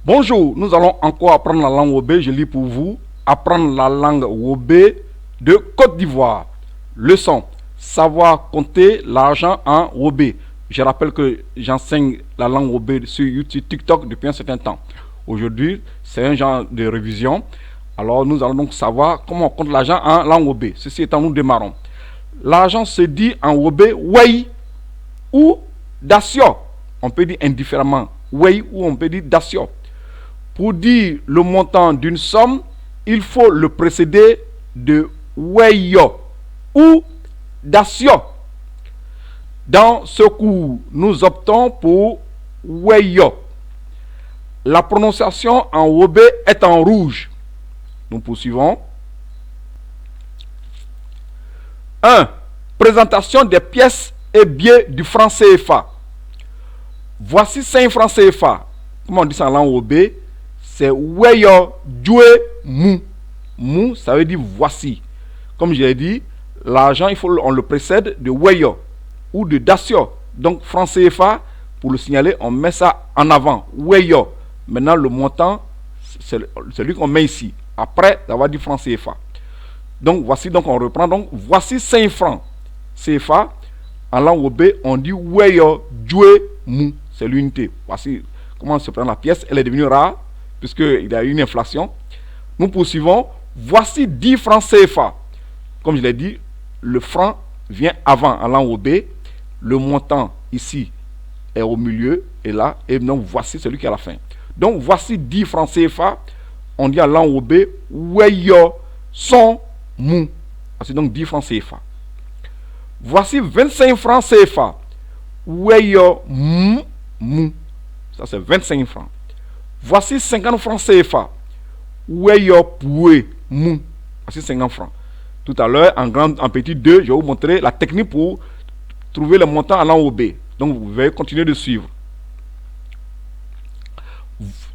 Bonjour, nous allons encore apprendre la langue Wobé. Je lis pour vous. Apprendre la langue Wobé de Côte d'Ivoire. Leçon. Savoir compter l'argent en Wobé. Je rappelle que j'enseigne la langue Wobé sur YouTube, TikTok depuis un certain temps. Aujourd'hui, c'est un genre de révision. Alors, nous allons donc savoir comment on compte l'argent en langue Wobé. Ceci étant, nous démarrons. L'argent se dit en Wobé Wei ou Dasio. On peut dire indifféremment Wei ou on peut dire Dasio. Pour dire le montant d'une somme, il faut le précéder de Weyo ou Dasio. Dans ce cours, nous optons pour Weyo. La prononciation en Wobé est en rouge. Nous poursuivons. 1. Présentation des pièces et billets du franc CFA. Voici 5 francs CFA. Comment on dit ça en langue Wobé? C'est Weyo Djoué Mou. Mou, ça veut dire voici. Comme je l'ai dit, l'argent, on le précède de Weyo ou de Dasio. Donc, franc CFA, pour le signaler, on met ça en avant. Weyo. Maintenant, le montant, c'est celui qu'on met ici. Après d'avoir dit franc CFA. Donc, voici, donc on reprend. Donc, voici 5 francs CFA. En langue Wobé, on dit Weyo Djoué Mou. C'est l'unité. Voici comment se prend la pièce. Elle est devenue rare, puisqu'il y a eu une inflation. Nous poursuivons. Voici 10 francs CFA. Comme je l'ai dit, le franc vient avant en langue Wobé. Le montant ici est au milieu et là. Et donc voici celui qui est à la fin. Donc voici 10 francs CFA. On dit en langue Wobé Weyo Son Mou. Voici donc 10 francs CFA. Voici 25 francs CFA. Weyo Mou. Ça c'est 25 francs. Voici 50 francs CFA. Weyo Poué Mou. Voici 50 francs. Tout à l'heure, en petit 2, je vais vous montrer la technique pour trouver le montant en langue Wobé. Donc, vous allez continuer de suivre.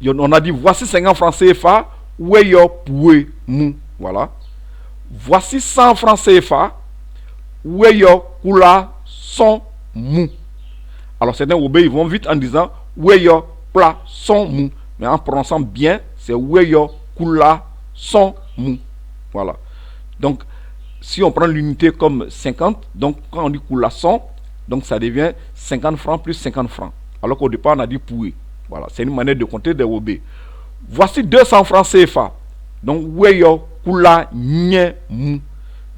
On a dit, voici 50 francs CFA. Weyo Poué Mou. Voilà. Voici 100 francs CFA. Weyo Kula Son Mou. Alors, certains Wobé, ils vont vite en disant Weyo Pla Son Mou. Mais en prononçant bien, c'est Weyo Kula Son Mou. Voilà. Donc, si on prend l'unité comme 50, donc quand on dit Kula Son, donc ça devient 50 francs plus 50 francs. Alors qu'au départ, on a dit Poué. Voilà. C'est une manière de compter des Wobé. Voici 200 francs CFA. Donc, Weyo Kula Nye Mou.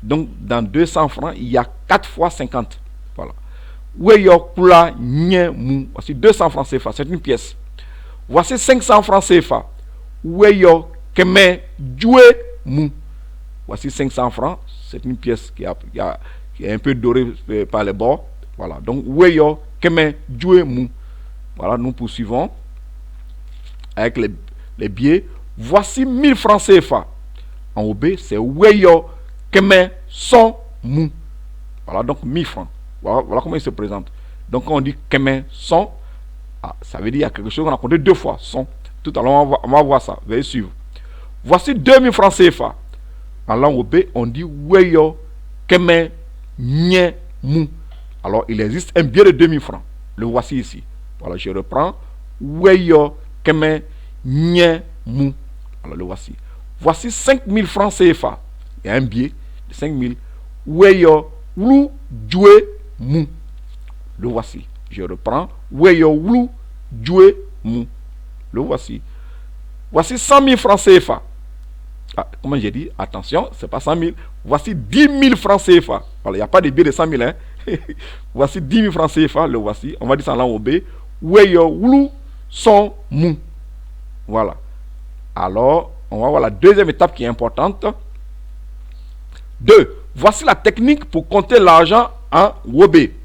Donc, dans 200 francs, il y a 4 fois 50. Voilà. Weyo Kula Nye Mou. Voici 200 francs CFA. C'est une pièce. Voici 500 francs CFA. Weyo Keme Djoué Mou. Voici 500 francs. C'est une pièce qui est un peu dorée par les bords. Voilà. Donc, Weyo Keme Djoué Mou. Voilà, nous poursuivons avec les billets. Voici 1000 francs CFA. En Wobé, c'est Weyo Keme Son Mou. Voilà, donc 1000 francs. Voilà comment il se présente. Donc, quand on dit Keme Son, ça veut dire qu'il y a quelque chose qu'on a compté 2 fois. Son. Tout à l'heure, on va voir ça. Veuillez suivre. Voici 2000 francs CFA. En langue Wobé, on dit Weyo Keme Nye Mou. Alors, il existe un billet de 2000 francs. Le voici ici. Voilà, je reprends. Weyo Keme Nye Mou. Alors, le voici. Voici 5000 francs CFA. Il y a un billet de 5000. Weyo Wlu Djoué Mou. Le voici. Je reprends. Weyo Wlu Djoué Mou. Le voici. Voici 100 000 francs CFA. Comment j'ai dit? Attention, c'est pas 100 000. Voici 10 000 francs CFA. Voilà, il n'y a pas de billet de 100 000. Hein? Voici 10 000 francs CFA. Le voici. On va dire ça en langue Wobé. Weyo Wlu Son Mou. Voilà. Alors, on va voir la deuxième étape qui est importante. 2. Voici la technique pour compter l'argent en Wobé.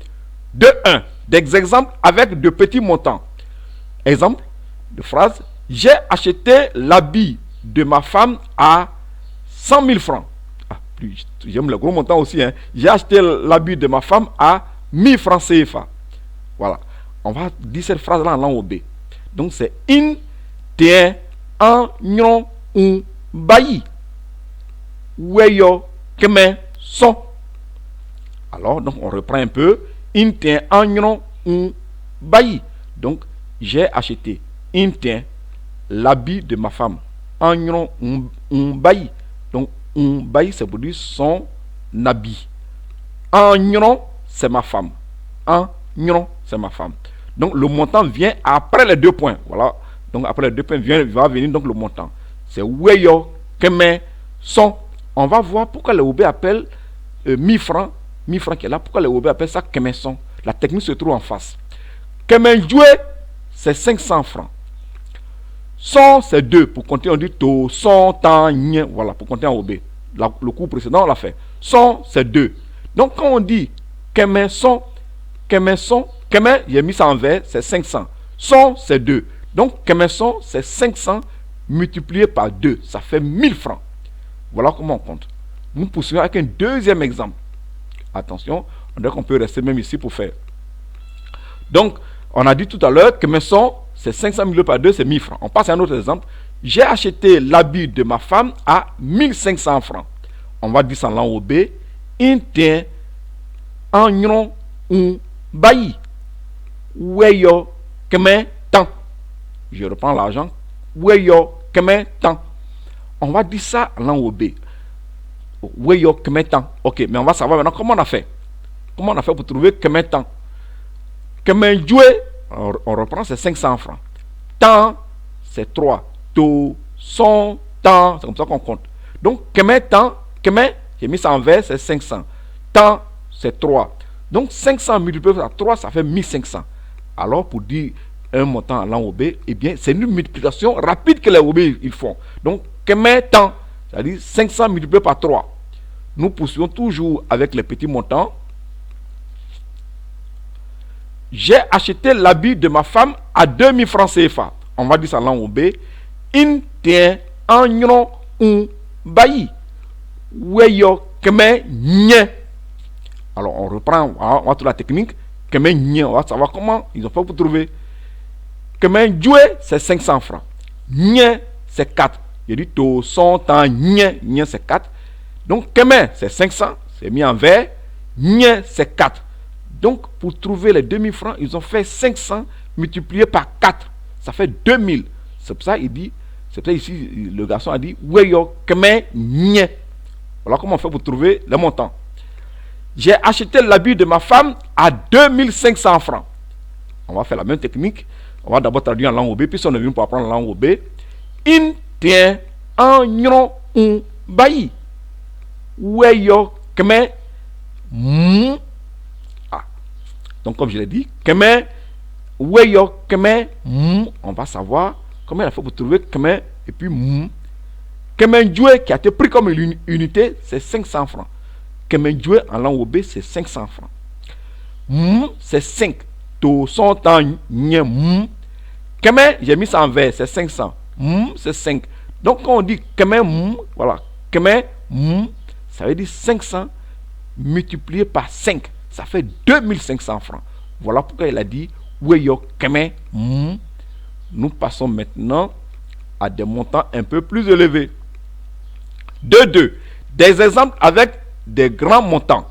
1. Des exemples avec de petits montants. Exemple de phrase. J'ai acheté l'habit de ma femme à 100 000 francs. J'aime le gros montant aussi. Hein. J'ai acheté l'habit de ma femme à 1000 francs CFA. Voilà. On va dire cette phrase-là en langue Wobé. Donc c'est in, tien, an, nyon, un, bayi. Weyo, keme, son. Alors, donc on reprend un peu. In, tien, an, nyon, un, bayi. Donc, j'ai acheté. In, tien, l'habit de ma femme. Environ un bail. Donc, un bail, c'est pour dire son habit. Environ, c'est ma femme. Environ, c'est ma femme. Donc, le montant vient après les 2 points. Voilà. Donc, après les 2 points, va venir donc le montant. C'est Weyo, Kemen, Son. On va voir pourquoi les OB appellent 1000 francs. 1000 francs qui est là. Pourquoi les OB appellent ça Kemen Son. La technique se trouve en face. Kemen Joué, c'est 500 francs. Son, c'est 2. Pour compter, on dit To, Son, Tan, Nien. Voilà, pour compter en OB. Le cours précédent, on l'a fait. Son, c'est 2. Donc, quand on dit Kemen Son, Kemen, j'ai mis ça en vert, c'est 500. Son, c'est 2. Donc, Kemen Son, c'est 500 multiplié par 2. Ça fait 1000 francs. Voilà comment on compte. Nous poursuivons avec un deuxième exemple. Attention, on dirait qu'on peut rester même ici pour faire. Donc, on a dit tout à l'heure que Kemen Son, c'est 500 multiplié par 2, c'est 1000 francs. On passe à un autre exemple. J'ai acheté l'habit de ma femme à 1500 francs. On va dire ça en langue OB. Intien, environ, un bailli. Weyo, Kemen Tan. Je reprends l'argent. Weyo, Kemen Tan. On va dire ça en langue OB. Weyo, Kemen Tan. Ok, mais on va savoir maintenant comment on a fait. Comment on a fait pour trouver Kemen Tan. Kemen Joué, on reprend, c'est 500 francs. Tan, c'est 3. To, Son, Tan, c'est comme ça qu'on compte. Donc, Kemen Tan, Kemen, j'ai mis ça en vert, c'est 500. Tan, c'est 3. Donc, 500 multiplié par 3, ça fait 1500. Alors, pour dire un montant en langue OB, eh bien, c'est une multiplication rapide que les OB ils font. Donc, Kemen Tan, c'est-à-dire 500 multiplié par 3. Nous poursuivons toujours avec les petits montants. J'ai acheté l'habit de ma femme à 2000 francs CFA. On va dire ça en langue OB. In tien environ un bailli. Weyo Kemen Nien. Alors on reprend, on va toute la technique. Kemen Nien, on va savoir comment ils ont fait pour trouver. Kemen Joué, c'est 500 francs. Nien, c'est 4. J'ai dit To, Son, Tan, Nien. Nien, c'est 4. Donc Kemen, c'est 500. C'est mis en vert. Nien, c'est 4. Donc, pour trouver les 2000 francs, ils ont fait 500 multiplié par 4. Ça fait 2000. C'est pour ça qu'il dit, c'est pour ça ici, le garçon a dit, Weyo Kemen Nien. Voilà comment on fait pour trouver le montant. J'ai acheté l'habit de ma femme à 2500 francs. On va faire la même technique. On va d'abord traduire en langue OB, puis on est venu pour apprendre la langue OB. In tien environ un bailli. Weyo Kemen Mou. Donc, comme je l'ai dit, Kemen, Weyo, Kemen, Mou. On va savoir comment il a fait pour trouver Kemen et puis Mou. Kemen Joué, qui a été pris comme une unité, c'est 500 francs. Kemen Joué en langue OB, c'est 500 francs. Mou, c'est 5. To, Son, Tan, Nien, Mou. Kemen, j'ai mis ça en vert, c'est 500. Mou, c'est 5. Donc, quand on dit Kemen, Mou, voilà, Kemen, Mou, ça veut dire 500 multiplié par 5. Ça fait 2500 francs. Voilà pourquoi il a dit Weyo Kemen Mou. Nous passons maintenant à des montants un peu plus élevés. Des exemples avec des grands montants.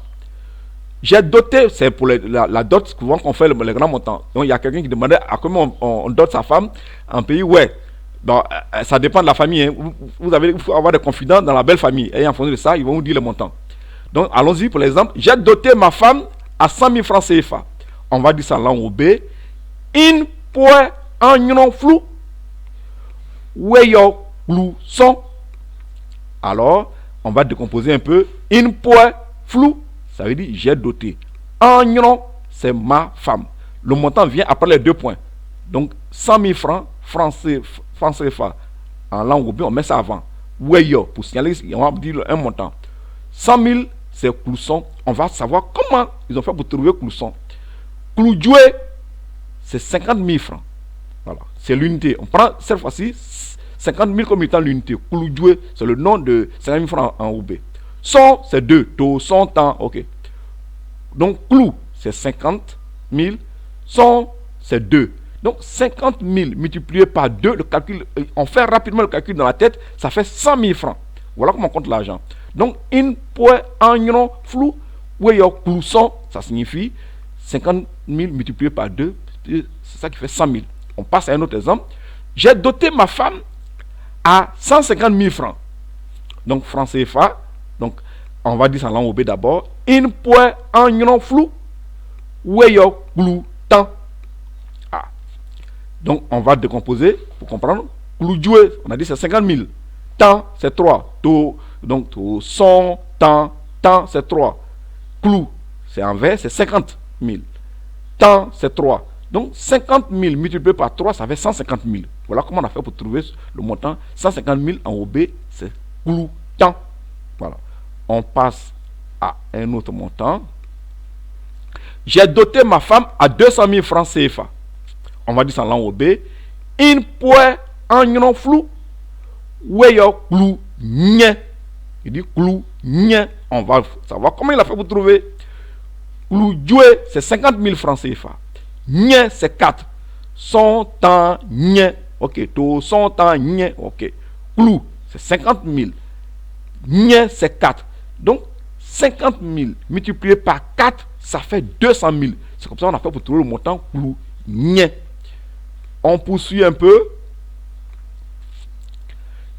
J'ai doté, c'est pour la dot, souvent qu'on fait les grands montants. Donc il y a quelqu'un qui demandait à comment on dote sa femme en pays. Ouais, donc, ça dépend de la famille. Hein. Il faut avoir des confidents dans la belle famille. Et en fonction de ça, ils vont vous dire le montant. Donc allons-y pour l'exemple. J'ai doté ma femme à 100 000 francs CFA. On va dire ça en langue OB. In point environ flou. Weyo flou son. Alors, on va décomposer un peu. In point flou, ça veut dire j'ai doté. Environ, c'est ma femme. Le montant vient après les 2 points. Donc, 100 000 francs CFA. En langue OB, on met ça avant. Weyo, pour signaler, on va dire un montant. 100 000, c'est Clousson. On va savoir comment ils ont fait pour trouver Clousson. Cloujoué, c'est 50 000 francs. Voilà, c'est l'unité. On prend cette fois-ci 50 000 comme étant l'unité. Cloujoué, c'est le nom de 50 000 francs en OB. Son, c'est 2. To, Son, Tan, ok. Donc, Clou, c'est 50 000. Son, c'est 2. Donc, 50 000 multiplié par 2, le calcul, on fait rapidement le calcul dans la tête, ça fait 100 000 francs. Voilà comment on compte l'argent. Donc, in point environ flou, weyo clousson, ça signifie 50 000 multiplié par 2, c'est ça qui fait 100 000. On passe à un autre exemple. J'ai doté ma femme à 150 000 francs. Donc, francs CFA. Donc, on va dire ça en langue OB d'abord. In point en yon flou. Weyo blou temps. Ah. Donc, on va décomposer pour comprendre. Blou joué, on a dit c'est 50 000. Temps, c'est 3. Donc, son, temps, c'est 3. Clou, c'est en vert, c'est 50 000. Temps, c'est 3. Donc, 50 000 multiplié par 3, ça fait 150 000. Voilà comment on a fait pour trouver le montant. 150 000 en OB, c'est clou, temps. Voilà. On passe à un autre montant. J'ai doté ma femme à 200 000 francs CFA. On va dire ça en langue OB. In point en yon flou. Weyo clou nye. Il dit clou nye. On va savoir comment il a fait pour trouver. Clou joué, c'est 50 000 francs CFA. Nye, c'est 4. Son temps nye. Ok. To son temps nye. Ok. Clou, c'est 50 000. Nye, c'est 4. Donc, 50 000 multiplié par 4, ça fait 200 000. C'est comme ça qu'on a fait pour trouver le montant clou nye. On poursuit un peu.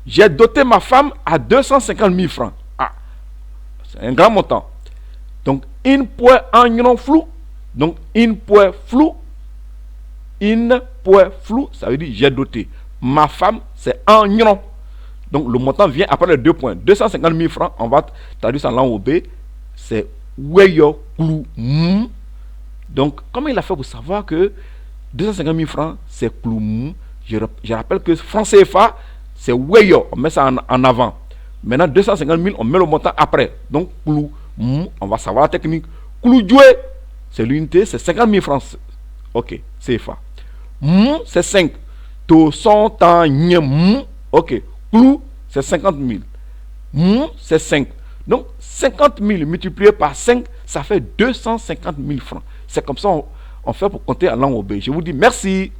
J'ai doté ma femme à 250 000 francs. Ah, c'est un grand montant. Donc, in point en yon flou. Donc, in point flou. In point flou, ça veut dire j'ai doté. Ma femme, c'est en yon. Donc, le montant vient après les 2 points. 250 000 francs, on va traduire ça en langue OB. C'est weyo clou mou. Donc, comment il a fait pour savoir que 250 000 francs, c'est clou mou? Je rappelle que franc CFA, c'est weyo, on met ça en avant. Maintenant, 250 000, on met le montant après. Donc, clou mou, on va savoir la technique. Clou joué, c'est l'unité, c'est 50 000 francs. Ok, CFA. Mou, c'est 5. To son temps nye mou. Ok, clou, c'est 50 000. Mou, c'est 5. Donc, 50 000 multiplié par 5, ça fait 250 000 francs. C'est comme ça on fait pour compter en langue OB. Je vous dis merci.